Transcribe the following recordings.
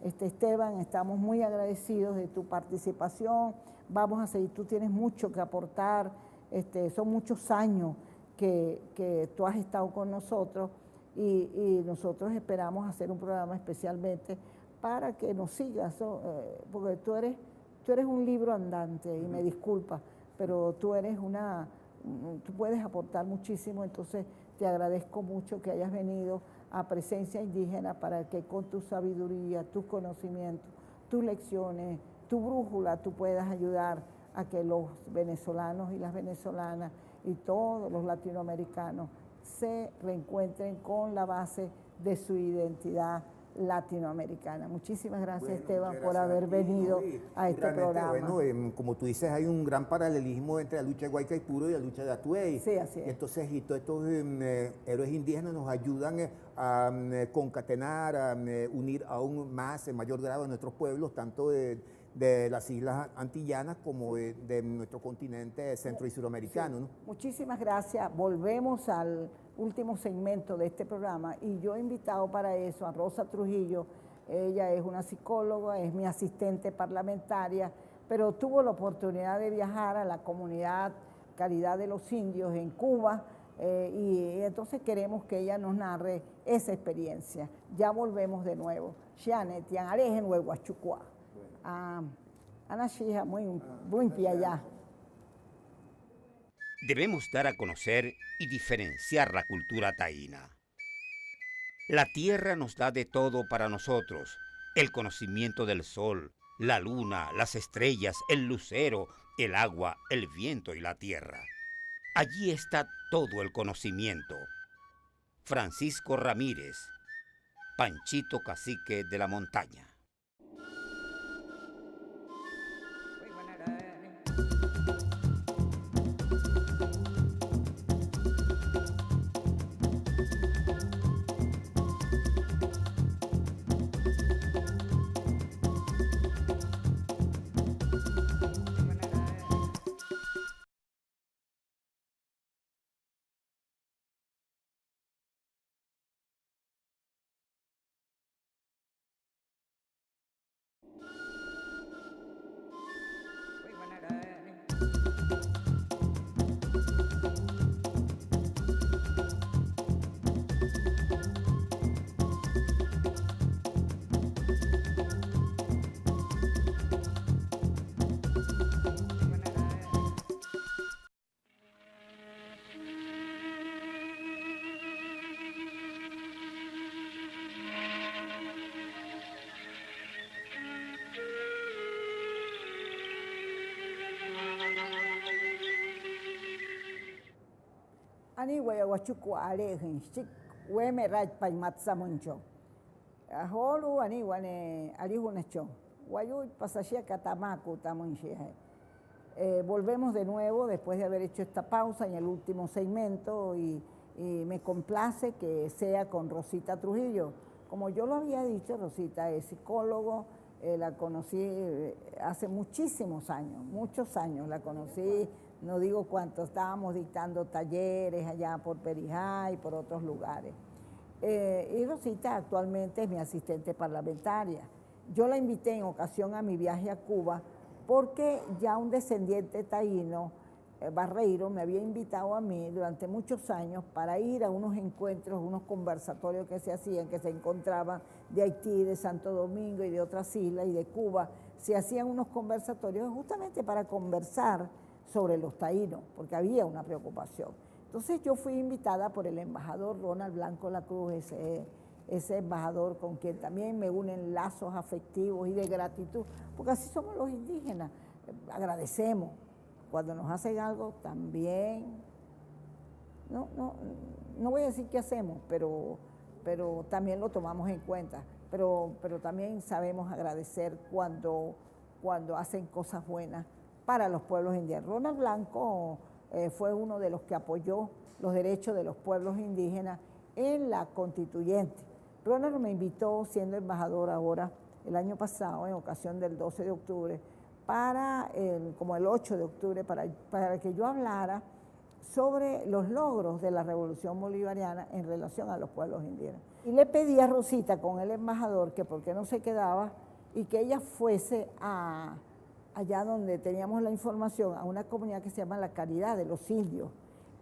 Esteban, estamos muy agradecidos de tu participación. Vamos a seguir, tú tienes mucho que aportar, son muchos años que tú has estado con nosotros y nosotros esperamos hacer un programa especialmente para que nos sigas, porque tú eres un libro andante, y me disculpas, pero tú puedes aportar muchísimo, entonces te agradezco mucho que hayas venido a Presencia Indígena para que con tu sabiduría, tus conocimientos, tus lecciones, tu brújula, tú puedas ayudar a que los venezolanos y las venezolanas y todos los latinoamericanos se reencuentren con la base de su identidad latinoamericana. Muchísimas gracias, Esteban, por haber venido a este programa. Bueno, como tú dices, hay un gran paralelismo entre la lucha de Guaycaipuro y la lucha de Atuey. Sí, así es. Y entonces, todos estos héroes indígenas nos ayudan a concatenar, a unir aún más, en mayor grado, a nuestros pueblos, tanto de las islas antillanas como de nuestro continente centro y suramericano. Sí. ¿No? Muchísimas gracias. Volvemos al último segmento de este programa y yo he invitado para eso a Rosa Trujillo. Ella es una psicóloga, es mi asistente parlamentaria, pero tuvo la oportunidad de viajar a la comunidad Caridad de los Indios en Cuba y entonces queremos que ella nos narre esa experiencia. Ya volvemos de nuevo. Xiane, tiangarejen huehuachucua. Ana Shija, muy piallá. Debemos dar a conocer y diferenciar la cultura taína. La tierra nos da de todo para nosotros: el conocimiento del sol, la luna, las estrellas, el lucero, el agua, el viento y la tierra. Allí está todo el conocimiento. Francisco Ramírez, Panchito Cacique de la Montaña. Ani huehuachucua alejen, chik hueme raj paimatzamuncho. Aholu ani wane alihunecho. Guayuy pasashia catamacu tamunche. Volvemos de nuevo después de haber hecho esta pausa en el último segmento y me complace que sea con Rosita Trujillo. Como yo lo había dicho, Rosita es psicólogo, la conocí hace muchísimos años, muchos años la conocí, no digo cuántos, estábamos dictando talleres allá por Perijá y por otros lugares. Y Rosita actualmente es mi asistente parlamentaria. Yo la invité en ocasión a mi viaje a Cuba porque ya un descendiente taíno, Barreiro, me había invitado a mí durante muchos años para ir a unos encuentros, unos conversatorios que se hacían, que se encontraban de Haití, de Santo Domingo y de otras islas y de Cuba. Se hacían unos conversatorios justamente para conversar sobre los taínos, porque había una preocupación. Entonces yo fui invitada por el embajador Ronald Blanco Lacruz, ese embajador con quien también me unen lazos afectivos y de gratitud, porque así somos los indígenas, agradecemos. Cuando nos hacen algo también, no voy a decir qué hacemos, pero también lo tomamos en cuenta, pero también sabemos agradecer cuando hacen cosas buenas para los pueblos indígenas. Ronald Blanco fue uno de los que apoyó los derechos de los pueblos indígenas en la constituyente. Ronald me invitó, siendo embajador ahora, el año pasado, en ocasión del 12 de octubre, como el 8 de octubre, para que yo hablara sobre los logros de la Revolución Bolivariana en relación a los pueblos indígenas. Y le pedí a Rosita con el embajador que por qué no se quedaba y que ella fuese allá donde teníamos la información, a una comunidad que se llama La Caridad de los Indios,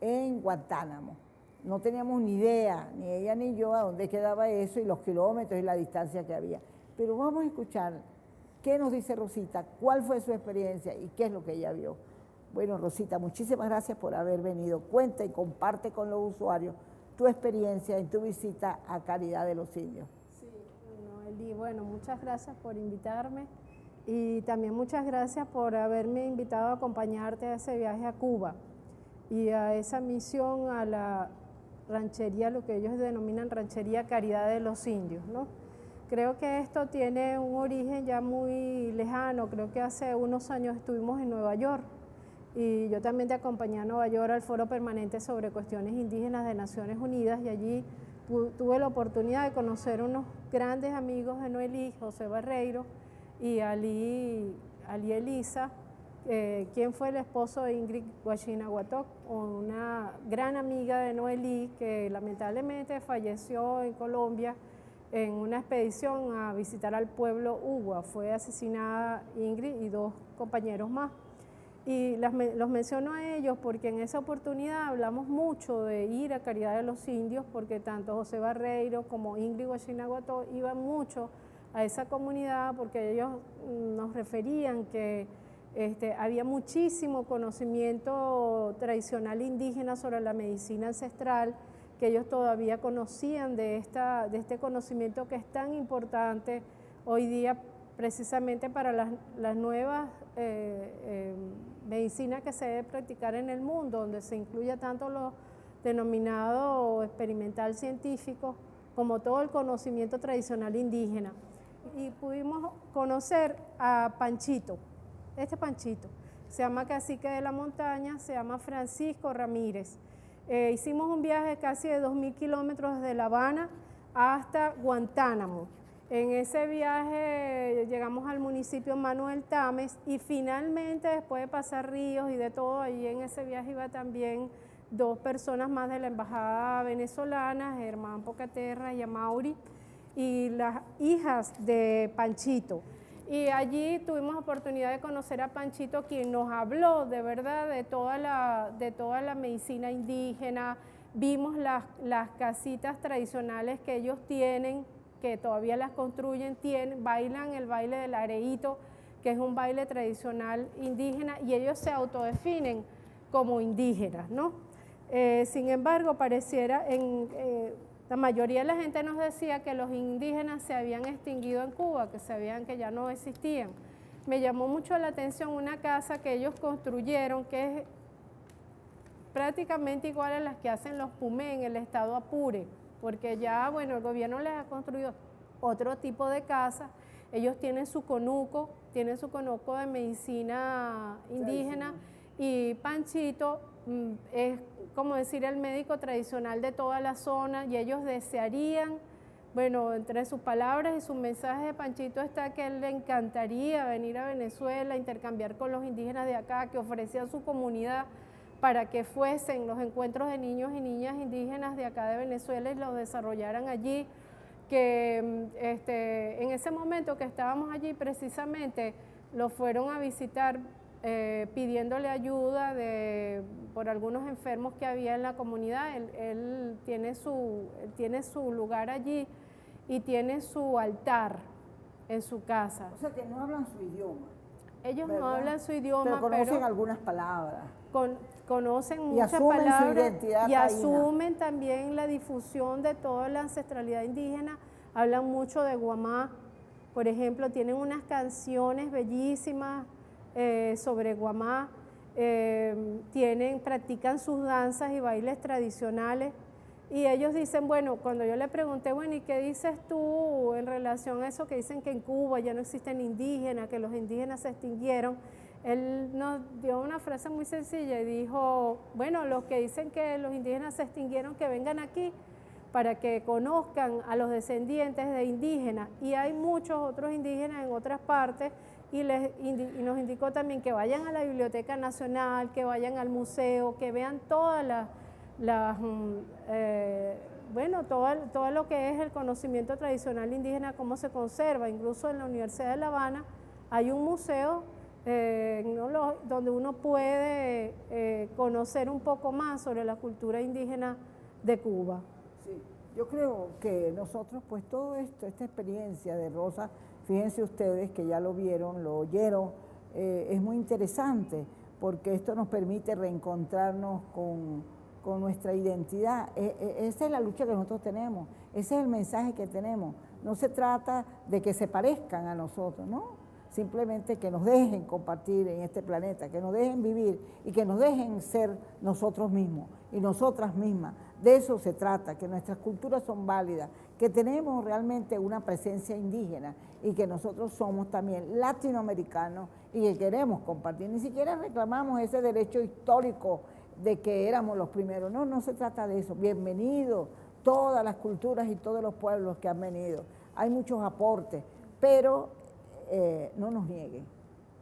en Guantánamo. No teníamos ni idea, ni ella ni yo, a dónde quedaba eso y los kilómetros y la distancia que había. Pero vamos a escuchar qué nos dice Rosita, cuál fue su experiencia y qué es lo que ella vio. Bueno, Rosita, muchísimas gracias por haber venido. Cuenta y comparte con los usuarios tu experiencia en tu visita a Caridad de los Indios. Sí, Noelí, bueno, muchas gracias por invitarme y también muchas gracias por haberme invitado a acompañarte a ese viaje a Cuba y a esa misión a la ranchería, lo que ellos denominan ranchería Caridad de los Indios, ¿no? Creo que esto tiene un origen ya muy lejano, creo que hace unos años estuvimos en Nueva York y yo también te acompañé a Nueva York al Foro Permanente sobre Cuestiones Indígenas de Naciones Unidas y allí tuve la oportunidad de conocer unos grandes amigos de Noelí, José Barreiro y Ali Elisa, quien fue el esposo de Ingrid Guachina Guatoc, una gran amiga de Noelí que lamentablemente falleció en Colombia en una expedición a visitar al pueblo Uwa. Fue asesinada Ingrid y 2 compañeros más. Y los menciono a ellos porque en esa oportunidad hablamos mucho de ir a Caridad de los Indios, porque tanto José Barreiro como Ingrid Guachina Guatoc iban mucho a esa comunidad porque ellos nos referían que había muchísimo conocimiento tradicional indígena sobre la medicina ancestral, que ellos todavía conocían de este conocimiento que es tan importante hoy día precisamente para las nuevas medicinas que se debe practicar en el mundo, donde se incluye tanto lo denominado experimental científico como todo el conocimiento tradicional indígena. Y pudimos conocer a Panchito, Panchito, se llama Cacique de la Montaña, se llama Francisco Ramírez. Hicimos un viaje casi de 2.000 kilómetros desde La Habana hasta Guantánamo. En ese viaje llegamos al municipio Manuel Tames y finalmente, después de pasar ríos y de todo, allí en ese viaje iba también 2 personas más de la embajada venezolana, Germán Pocaterra y Amauri, y las hijas de Panchito. Y allí tuvimos oportunidad de conocer a Panchito, quien nos habló de verdad de toda la medicina indígena. Vimos las casitas tradicionales que ellos tienen, que todavía las construyen, bailan el baile del areíto, que es un baile tradicional indígena, y ellos se autodefinen como indígenas, ¿no? Sin embargo, pareciera, la mayoría de la gente nos decía que los indígenas se habían extinguido en Cuba, que ya no existían. Me llamó mucho la atención una casa que ellos construyeron, que es prácticamente igual a las que hacen los Pumé en el estado Apure, porque ya, bueno, el gobierno les ha construido otro tipo de casa. Ellos tienen su conuco de medicina indígena, y Panchito es como decir el médico tradicional de toda la zona, y ellos desearían, bueno, entre sus palabras y sus mensajes de Panchito está que él le encantaría venir a Venezuela, intercambiar con los indígenas de acá, que ofrecían su comunidad para que fuesen los encuentros de niños y niñas indígenas de acá de Venezuela y los desarrollaran allí, que en ese momento que estábamos allí precisamente los fueron a visitar pidiéndole ayuda por algunos enfermos que había en la comunidad. Él tiene su lugar allí y tiene su altar en su casa. O sea que no hablan su idioma. Ellos ¿verdad? No hablan su idioma, pero conocen algunas palabras. Conocen y muchas asumen palabras su identidad y taína. asumen también la difusión de toda la ancestralidad indígena. Hablan mucho de Guamá, por ejemplo, tienen unas canciones bellísimas sobre Guamá, practican sus danzas y bailes tradicionales, y ellos dicen, bueno, cuando yo le pregunté, bueno, ¿y qué dices tú en relación a eso que dicen que en Cuba ya no existen indígenas, que los indígenas se extinguieron? Él nos dio una frase muy sencilla y dijo, bueno, los que dicen que los indígenas se extinguieron, que vengan aquí para que conozcan a los descendientes de indígenas, y hay muchos otros indígenas en otras partes, y nos indicó también que vayan a la Biblioteca Nacional, que vayan al museo, que vean todas las bueno, todo lo que es el conocimiento tradicional indígena, cómo se conserva. Incluso en la Universidad de La Habana hay un museo donde uno puede conocer un poco más sobre la cultura indígena de Cuba. Sí, yo creo que nosotros, pues todo esto, esta experiencia de Rosa, fíjense ustedes que ya lo vieron, lo oyeron, es muy interesante porque esto nos permite reencontrarnos con nuestra identidad. Esa es la lucha que nosotros tenemos, ese es el mensaje que tenemos. No se trata de que se parezcan a nosotros, ¿no? Simplemente que nos dejen compartir en este planeta, que nos dejen vivir y que nos dejen ser nosotros mismos y nosotras mismas. De eso se trata, que nuestras culturas son válidas, que tenemos realmente una presencia indígena y que nosotros somos también latinoamericanos y que queremos compartir. Ni siquiera reclamamos ese derecho histórico de que éramos los primeros. No, no se trata de eso. Bienvenidos todas las culturas y todos los pueblos que han venido. Hay muchos aportes, pero no nos nieguen.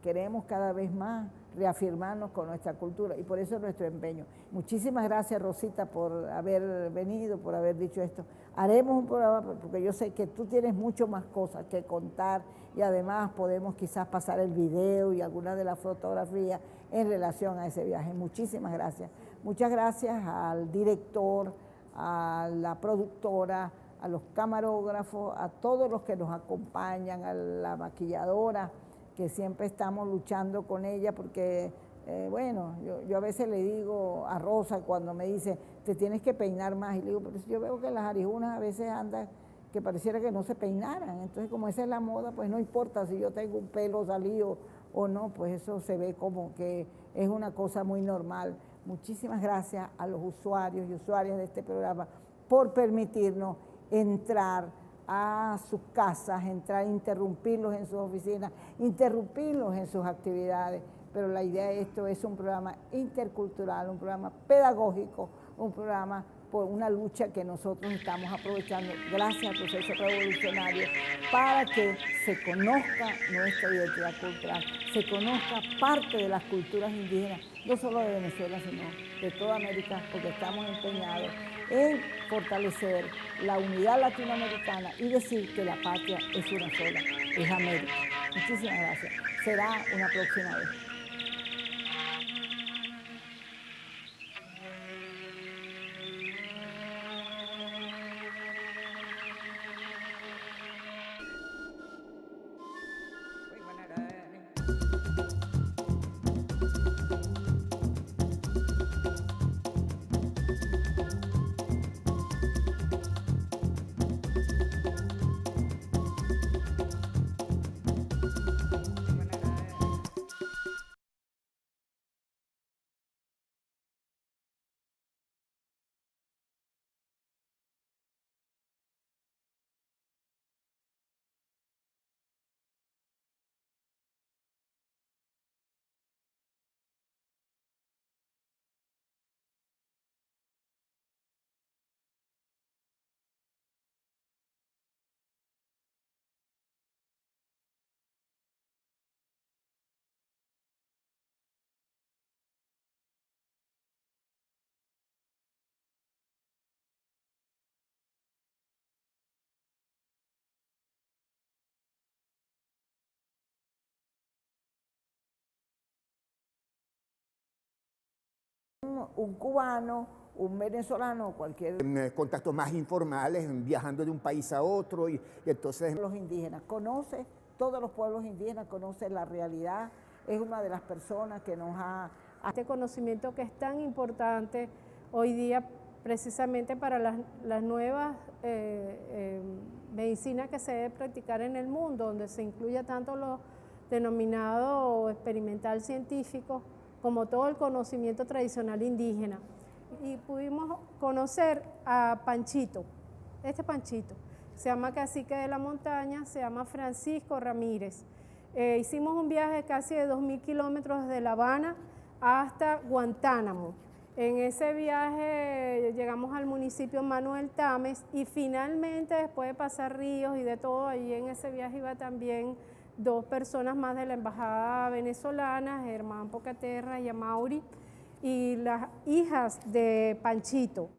Queremos cada vez más reafirmarnos con nuestra cultura y por eso es nuestro empeño. Muchísimas gracias, Rosita, por haber venido, por haber dicho esto. Haremos un programa porque yo sé que tú tienes mucho más cosas que contar y además podemos quizás pasar el video y algunas de las fotografías en relación a ese viaje. Muchísimas gracias. Muchas gracias al director, a la productora, a los camarógrafos, a todos los que nos acompañan, a la maquilladora, que siempre estamos luchando con ella porque, bueno, yo a veces le digo a Rosa cuando me dice, te tienes que peinar más, y le digo, pero yo veo que las arijunas a veces andan que pareciera que no se peinaran, entonces como esa es la moda, pues no importa si yo tengo un pelo salido o no, pues eso se ve como que es una cosa muy normal. Muchísimas gracias a los usuarios y usuarias de este programa por permitirnos entrar a sus casas, entrar, interrumpirlos en sus oficinas, interrumpirlos en sus actividades. Pero la idea de esto es un programa intercultural, un programa pedagógico, un programa por una lucha que nosotros estamos aprovechando gracias al proceso revolucionario para que se conozca nuestra identidad cultural, se conozca parte de las culturas indígenas, no solo de Venezuela, sino de toda América, porque estamos empeñados en fortalecer la unidad latinoamericana y decir que la patria es una sola, es América. Muchísimas gracias. Será una próxima vez. Un cubano, un venezolano, cualquier contactos más informales, viajando de un país a otro y entonces los indígenas, conoce todos los pueblos indígenas, conoce la realidad, es una de las personas que nos ha... Este conocimiento que es tan importante hoy día precisamente para las nuevas medicinas que se debe practicar en el mundo, donde se incluya tanto lo denominado experimental científico como todo el conocimiento tradicional indígena. Y pudimos conocer a Panchito, este Panchito, se llama Cacique de la Montaña, se llama Francisco Ramírez. Hicimos un viaje casi de 2.000 kilómetros desde La Habana hasta Guantánamo. En ese viaje llegamos al municipio Manuel Tames y finalmente, después de pasar ríos y de todo, allí en ese viaje iba también 2 personas más de la embajada venezolana, Germán Pocaterra y Amaury, y las hijas de Panchito.